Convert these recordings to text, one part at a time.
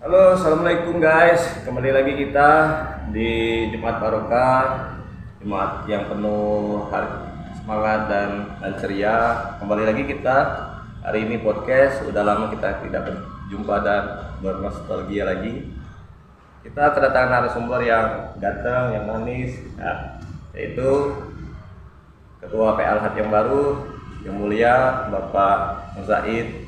Halo, assalamualaikum guys. Kembali lagi kita di Jumat Barokah, Jumat yang penuh semangat dan ceria. Kembali lagi kita hari ini podcast. Udah lama kita tidak berjumpa dan bernostalgia lagi. Kita kedatangan narasumber yang ganteng, yang manis, yaitu Ketua PLH yang baru, yang mulia Bapak Muzaid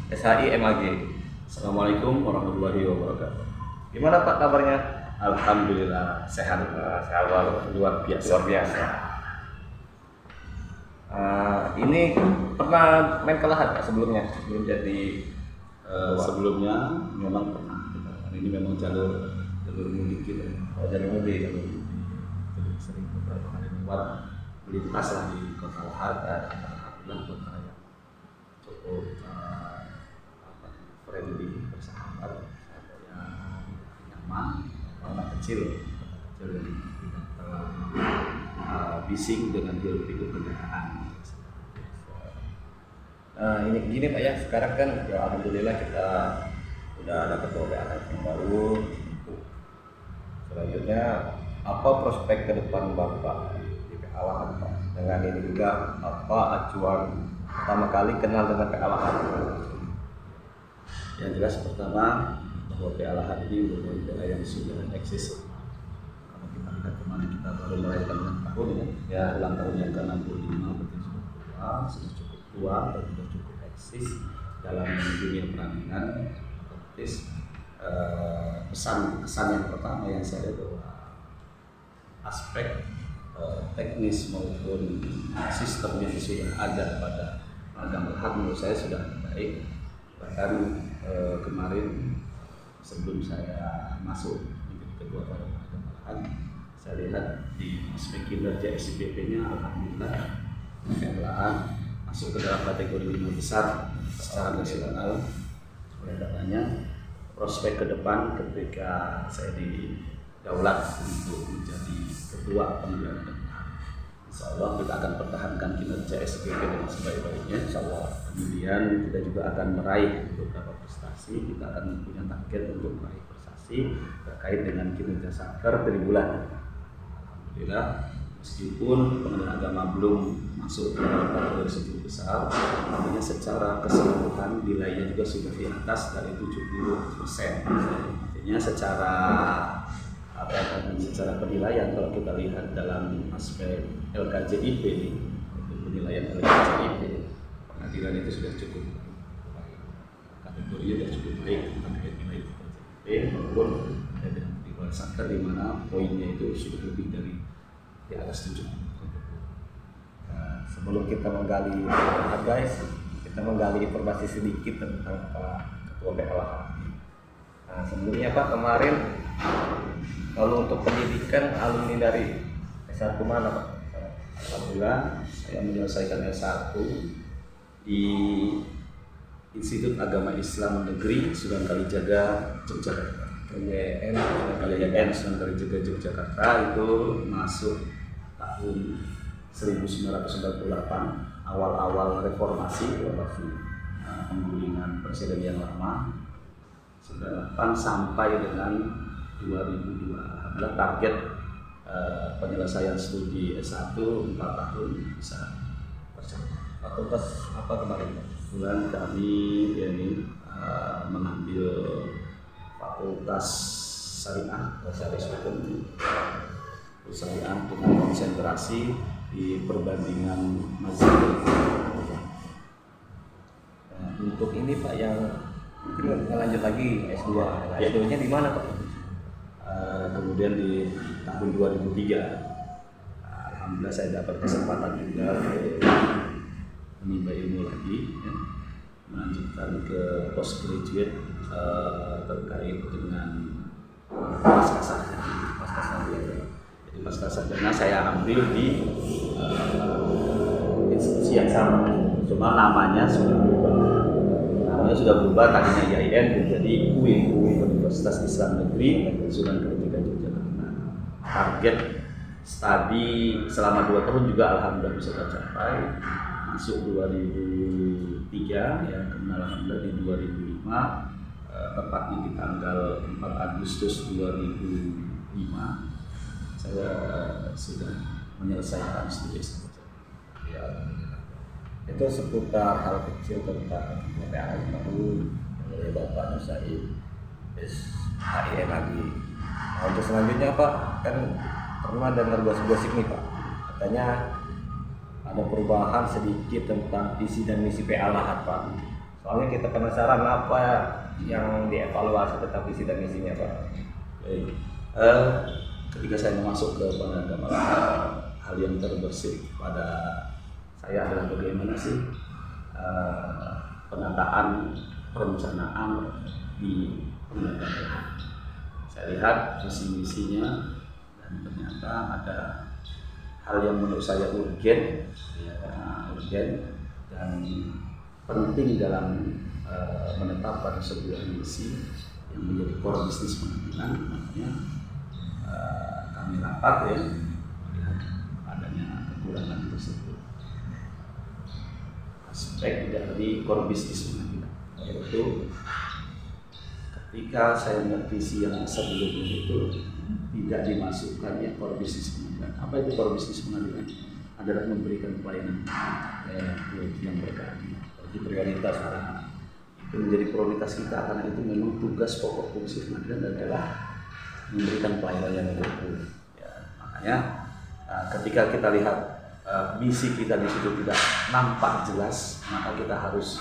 SHI MAG. Assalamualaikum warahmatullahi wabarakatuh. Gimana Pak kabarnya? Alhamdulillah sehat. Sehat luar biasa. Ini pernah main ke Lahat Pak, sebelumnya sebelum jadi Sebelumnya memang pernah. Ini memang jalur mudik kita. jalur mudik. Jadi sering beberapa kali lewat melintas lah di kota Lahat. Alhamdulillah kota yang cukup friendly, bersahabat, yang nyaman, anak kecil yang tidak terlalu bising dengan hiruk pikuk kendaraan. Ini gini Pak ya, sekarang kan ya alhamdulillah kita udah ada ketua PLH yang baru. Selanjutnya apa prospek ke depan Bapak di PLH Pak? Dengan ini juga apa acuan pertama kali kenal dengan PLH? Yang jelas pertama bahwa PLH ini merupakan PLH yang sudah eksis. Kalau kita lihat kemarin kita baru merayakan ulang tahun ya, ulang tahun yang ke-65 berarti sudah cukup tua dan sudah cukup eksis dalam dunia peranian. Otomatis kesan yang pertama yang saya lihat bahwa aspek teknis maupun sistem yang sudah ada pada Ladang Lahat menurut saya sudah baik. Bahkan kemarin sebelum saya masuk menjadi ketua pada Ladang Lahat, saya lihat di aspek kinerja SIPP-nya alhamdulillah PLH masuk ke dalam kategori 5 besar secara nasional. Oleh karenanya prospek ke depan ketika saya didaulat untuk menjadi ketua pengadilan negeri, insya Allah kita akan pertahankan kinerja SPP dengan sebaik-baiknya. Insya Allah. Kemudian kita juga akan meraih beberapa prestasi. Kita akan punya target untuk meraih prestasi terkait dengan kinerja Satker tribulan. Alhamdulillah, meskipun pengadilan agama belum masuk ke dalam kategori 10 besar, artinya secara keseluruhan nilainya juga sudah di atas dari 70%. Artinya secara penilaian kalau kita lihat dalam aspek LKJIP, penilaian LKJIP pengadilan itu sudah cukup baik, kategorinya sudah cukup baik terkait nilai LKJIP maupun dengan penilaian Satker di mana poinnya itu sudah lebih dari di atas 70. Sebelum kita menggali guys, kita menggali informasi sedikit tentang Pak Ketua PLH. Sebelumnya Pak, kemarin kalau untuk pendidikan alumni dari S1 mana Pak? Alhamdulillah saya menyelesaikan S1 di Institut Agama Islam Negeri Sunan Kalijaga, Yogyakarta. KYN Sunan Kalijaga, Yogyakarta itu masuk tahun 1998, awal-awal reformasi penggulingan presiden yang lama. 98 sampai dengan 2002. Alhamdulillah target penyelesaian studi S1 4 tahun bisa tercapai. Fakultas apa kemarin Pak? Kebetulan kami mengambil Fakultas Syariah, Hukum Syariah dengan konsentrasi di perbandingan mazhab. Untuk ini Pak yang mungkin lanjut lagi S2. S2-nya di mana Pak? Kemudian di tahun 2003 alhamdulillah saya dapat kesempatan juga menimba ilmu lagi ya, melanjutkan ke postgraduate terkait dengan pasca sarjana. Jadi pasca sarjana saya ambil di institusi yang sama, cuma namanya sudah berubah. Tadinya IAIN menjadi UIN, Universitas Islam Negeri Sunan Kalijaga, Yogyakarta. Target studi selama 2 tahun juga alhamdulillah bisa tercapai. Masuk 2003 ya, kemudian alhamdulillah di 2005 tepatnya di tanggal 4 Agustus 2005 saya sudah menyelesaikan studi S3. Ya, itu seputar hal kecil tentang PPAL baru dari Bapak Nusaib SHIM lagi. Nah, untuk selanjutnya Pak, kan pernah dengar gosip-gosip nih Pak, katanya ada perubahan sedikit tentang visi dan misi PA Lahat Pak. Soalnya kita penasaran apa yang dievaluasi tentang visi dan misinya Pak. Baik. Ketika saya masuk ke Pengadaan hal yang terbersih pada saya adalah bagaimana sih penataan perencanaan di pengadaan. Saya lihat visi misinya dan ternyata ada hal yang menurut saya urgen dan penting dalam menetapkan sebuah misi yang menjadi core bisnis pengadilan. Makanya kami rapat ya melihat adanya kekurangan tersebut. Aspek dari core bisnis pengadilan yaitu ketika saya melihat visi yang sebelumnya itu tidak dimasukkannya core bisnis pengadilan. Apa itu core bisnis pengadilan? Adalah memberikan pelayanan yang berkeadilan. Jadi prioritas Itu menjadi prioritas kita karena itu memang tugas pokok fungsi pengadilan adalah memberikan pelayanan yang mumpuni. Ya, makanya ketika kita lihat misi kita di situ tidak nampak jelas, maka kita harus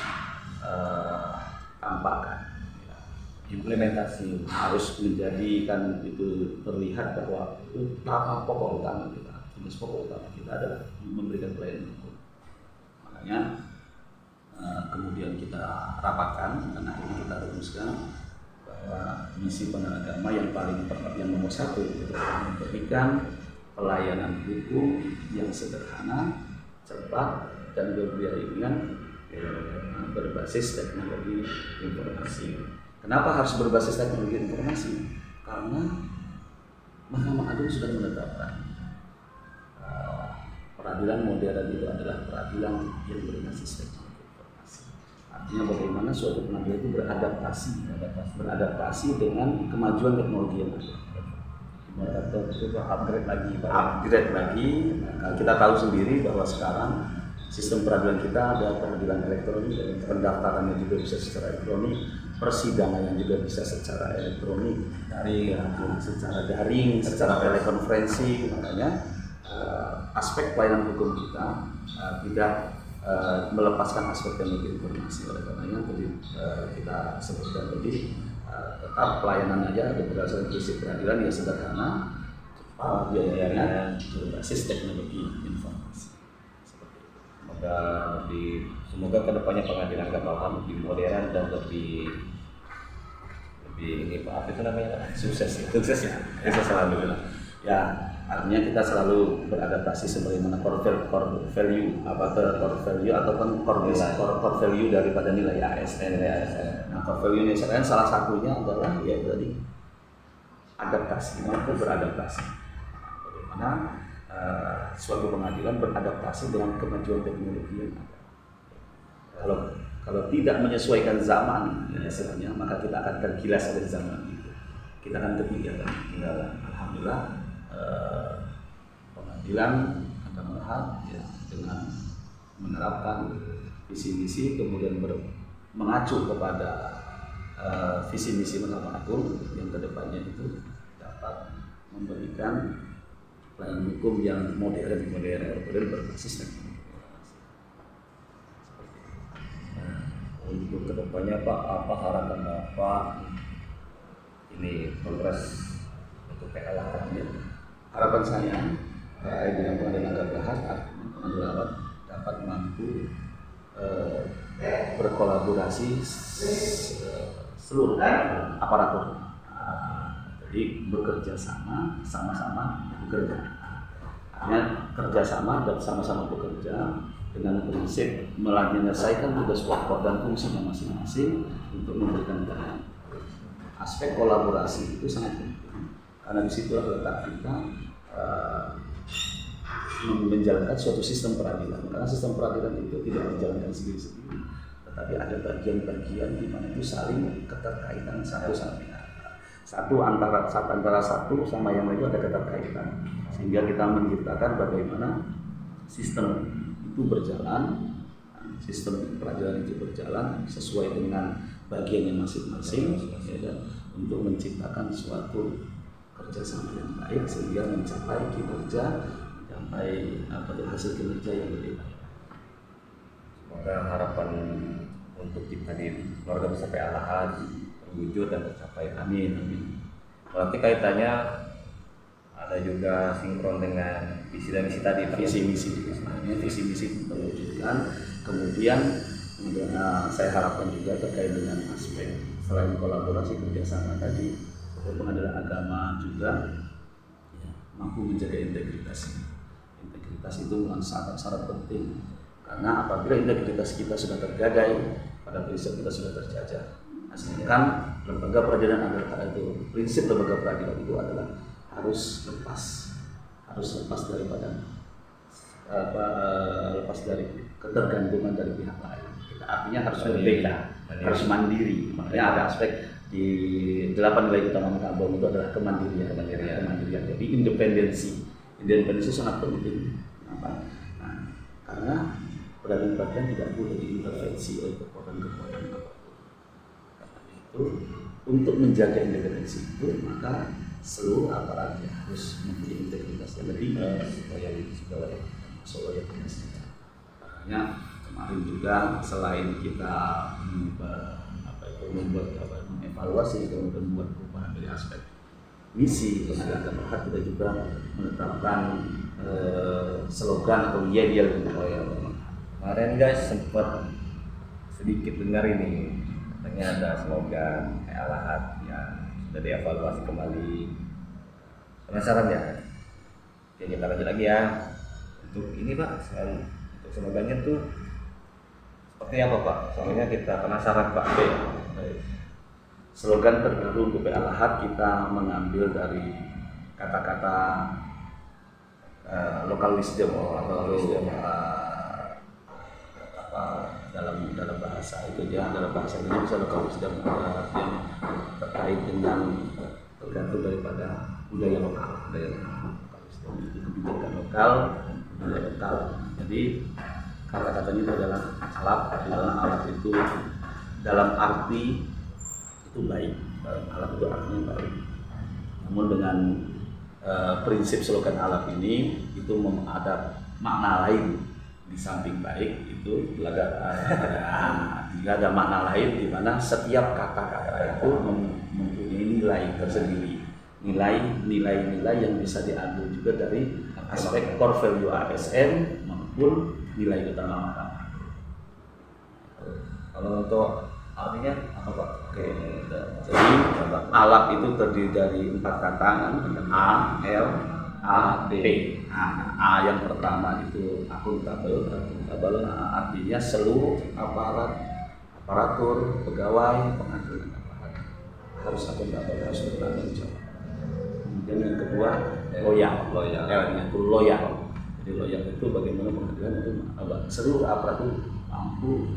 tampakkan. implementasi. Harus menjadikan itu terlihat bahwa itu pokok utama kita, tugas pokok utama kita adalah memberikan pelayanan hukum. Makanya kemudian kita rapatkan dan akhirnya kita rumuskan bahwa misi Penegak Agama yang paling yang nomor satu itu memberikan pelayanan hukum yang sederhana, cepat dan berbiaya berbasis teknologi informasi. Kenapa harus berbasis teknologi informasi? Karena Mahkamah Agung sudah menetapkan peradilan modern itu adalah peradilan yang berbasis teknologi informasi. Artinya bagaimana suatu pengadilan itu beradaptasi dengan kemajuan teknologi yang ada. Upgrade lagi. Nah, kita tahu sendiri bahwa sekarang sistem peradilan kita ada peradilan elektronik, pendaftarannya juga bisa secara elektronik, persidangan juga bisa secara elektronik, secara daring, secara telekonferensi. Makanya aspek pelayanan hukum kita tidak melepaskan aspek teknologi informasi. Oleh karenanya tadi kita sebutkan tadi tetap pelayanan aja berdasarkan prinsip peradilan yang sederhana, cepat, biayanya berbasis teknologi informasi. Semoga kedepannya pengadilan agama lebih modern dan lebih ini Pak, itu namanya sukses ya. Sukses selalu. Ya, artinya kita selalu beradaptasi sebagaimana core value ataupun core value daripada nilai ASN. Nah, core value ini salah satunya adalah ya tadi adaptasi, mampu beradaptasi. Bagaimana suatu pengadilan beradaptasi dengan kemajuan teknologi yang ada. Kalau tidak menyesuaikan zaman, ya istilahnya, maka kita akan tergilas oleh zaman itu. Kita akan ketinggalan. Alhamdulillah, pengadilan akan melihat ya, dengan menerapkan visi misi, kemudian mengacu kepada visi misi Mahkamah Agung yang kedepannya itu dapat memberikan pelayanan hukum yang modern berbasis teknologi. Untuk kedepannya Pak, apa harapan Bapak ini progres untuk PA Lahat ini? Harapan saya dengan pengadilan agama Lahat adalah dapat mampu berkolaborasi seluruh aparatur. Jadi bekerja sama-sama bekerja. Artinya kerjasama dan sama-sama bekerja dengan prinsip menyelesaikan tugas pokok dan fungsinya masing-masing untuk memberikan pelayanan. Aspek kolaborasi itu sangat penting karena disitulah letak kita menjalankan suatu sistem peradilan. Karena sistem peradilan itu tidak dijalankan sendiri-sendiri, tetapi ada bagian-bagian di mana itu saling keterkaitan satu sama lain. Antara satu sama yang lain itu ada keterkaitan, sehingga kita menciptakan bagaimana sistem itu berjalan, sistem pelajaran itu berjalan sesuai dengan bagiannya masing-masing, ya, untuk menciptakan suatu kerjasama yang baik sehingga mencapai kinerja, mencapai hasil kinerja yang lebih baik. Semoga harapan untuk kita di keluarga besar PA Al-Ahad terwujud dan tercapai. Amin. Berarti kaitannya ada juga sinkron dengan visi dan misi tadi, visi misi terwujudkan. Kemudian saya harapkan juga terkait dengan aspek selain kolaborasi kerjasama tadi, pengadilan agama juga ya, mampu menjaga integritas. Integritas itu syarat penting, karena apabila integritas kita sudah tergadai, pada prinsip kita sudah terjaga. Sedangkan lembaga peradilan agama itu, prinsip lembaga peradilan itu adalah harus lepas daripada lepas dari ketergantungan dari pihak lain. Kita artinya harus berbeda, harus mandiri. Makanya ada aspek di 8 nilai utama Abang itu adalah kemandirian. Jadi independensi sangat penting. Kenapa? Nah, karena peradilan tidak boleh diintervensi oleh kekuatan-kekuatan apapun. Itu untuk menjaga independensi itu, maka seluruh aparat harus memiliki integritas yang lebih loyalitas. Makanya kemarin juga selain kita mengevaluasi kemudian membuat perubahan dari aspek misi pengadilan agama Al-Ahad, kita juga menetapkan slogan atau yel kemarin guys sempat sedikit dengar ini, katanya ada slogan PA Al-Ahad yang sudah dievaluasi kembali. Penasaran ya? Oke, kita lanjut lagi ya. Untuk ini Pak, untuk slogannya tuh seperti apa Pak? Soalnya kita penasaran Pak. Slogan terbaru untuk PA Al-Ahad kita mengambil dari kata-kata local wisdom dalam bahasa itu ya, dalam bahasa ini bisa local wisdom yang terkait dengan tergantung daripada budaya lokal itu kebijakan lokal. Jadi kata-katanya itu adalah alat, di dalam alat itu dalam arti itu baik, alat itu artinya baik. Namun dengan prinsip slogan alat ini itu ada makna lain di samping baik itu ada makna lain di mana setiap kata-kata itu mempunyai nilai tersendiri, nilai yang bisa diambil juga dari aspek core value ASN maupun nilai utama. Kalau untuk artinya apa Pak? Oke, jadi alat itu terdiri dari 4 kata, A, L, A, D. A yang pertama itu akuntabel, artinya seluruh aparatur, pegawai, pengadilan harus akuntabel, harus bertanggung jawab. Kemudian yang kedua loyal. Itu loyal. Jadi loyal itu bagaimana pengadilan itu seluruh aparatur mampu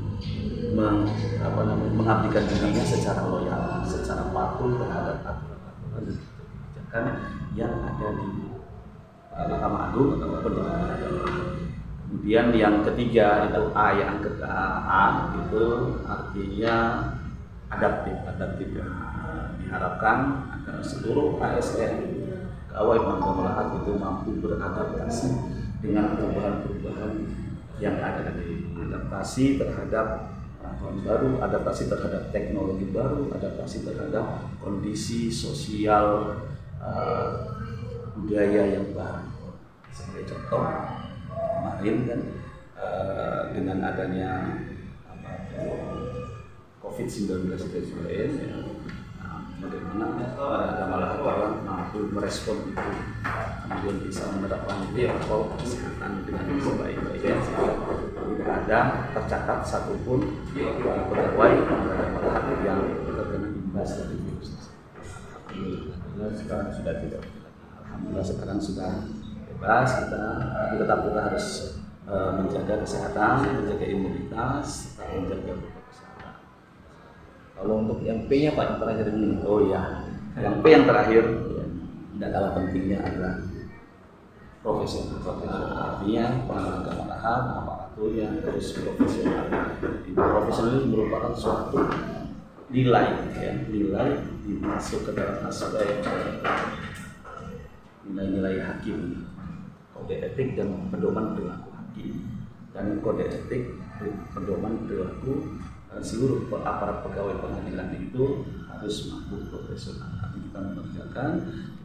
mengabdikan dirinya secara loyal, secara patuh terhadap aturan dan kebijakan yang ada di Mahkamah Agung atau pendidikan. Kemudian yang ketiga itu A, itu artinya adaptif. Diharapkan agar seluruh ASN pegawai Mahkamah Al-Ahad itu mampu beradaptasi dengan perubahan-perubahan yang ada, adaptasi terhadap peraturan baru, adaptasi terhadap teknologi baru, adaptasi terhadap kondisi sosial budaya yang baru. Sebagai contoh kemarin kan dengan adanya COVID-19 itu ya, bagaimana Agama Al-Ahad mampu merespon itu, kemudian bisa menerapkan protokol kesehatan dengan sebaik-baiknya sehingga tidak ada tercatat satupun pegawai Agama Al-Ahad yang terkena imbas dari virus. Sekarang sudah tidak. Alhamdulillah sekarang sudah bebas kita harus menjaga kesehatan, menjaga imunitas, menjaga Kalau untuk yang P-nya Pak yang terakhir ini. Oh ya, yang P yang terakhir ya, tidak kalah pentingnya adalah profesional. Artinya pengelolaan lahan, aparaturnya harus profesional. Profesional ini merupakan suatu nilai, ya, nilai masuk ke dalam aspek nilai-nilai hakim, kode etik dan pedoman perilaku hakim, dan kode etik pedoman perilaku seluruh aparat pegawai pengadilan itu harus mampu profesional. Kita mengerjakan,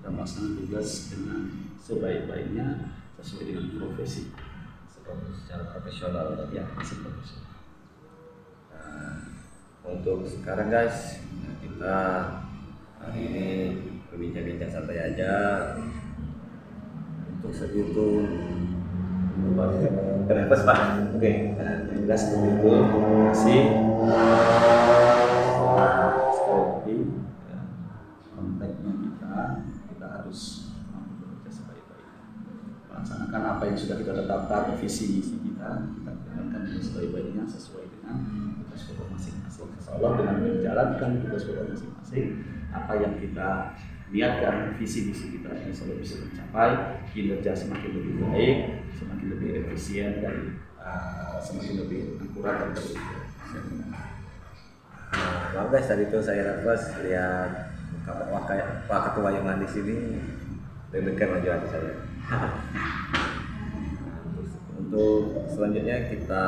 kita melaksanakan tugas dengan sebaik-baiknya sesuai dengan profesi Secara profesional. ya, profesional. Nah, untuk sekarang guys, kita hari ini berbincang-bincang santai aja. Untuk segitu, kenapa Pak? Oke. Yang jelas seperti itu. Terima kasih. Sekali lagi, ya, konteksnya kita harus mampu bekerja sebaik-baiknya. Melaksanakan apa yang sudah kita tetapkan, visi misi kita jalankan dengan sebaik-baiknya sesuai dengan tugas pokok masing-masing. Insya Allah dengan menjalankan tugas pokok masing-masing, apa yang kita niatkan, visi misi kita insya Allah bisa tercapai, kinerja semakin lebih baik, semakin lebih efisien, dan semakin lebih akurat dan terefisien. Maaf guys, tadi itu saya nervous lihat Pak Ketua Yoman di sini, deg-degan aja hati saya. Untuk selanjutnya kita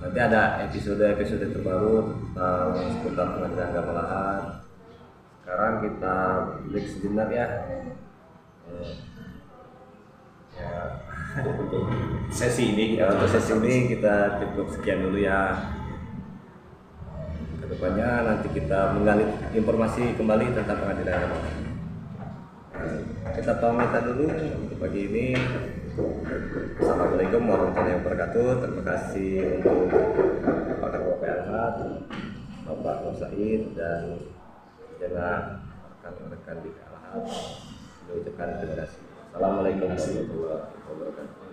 nanti ada episode terbaru tentang seputar pengadilan agama lahan. Sekarang kita break sejenak ya. Untuk sesi ini, Ya, untuk sesi ini kita cukup sekian dulu ya. Kedepannya nanti kita menggali informasi kembali tentang pengadilan agama. Kita pamitan dulu untuk pagi ini. Assalamualaikum warahmatullahi wabarakatuh. Terima kasih untuk Pak Ketua PLH, Bapak Nur Said, dan segenap rekan-rekan di PLH. Saya ucapkan terima kasih. Assalamualaikum warahmatullahi wabarakatuh.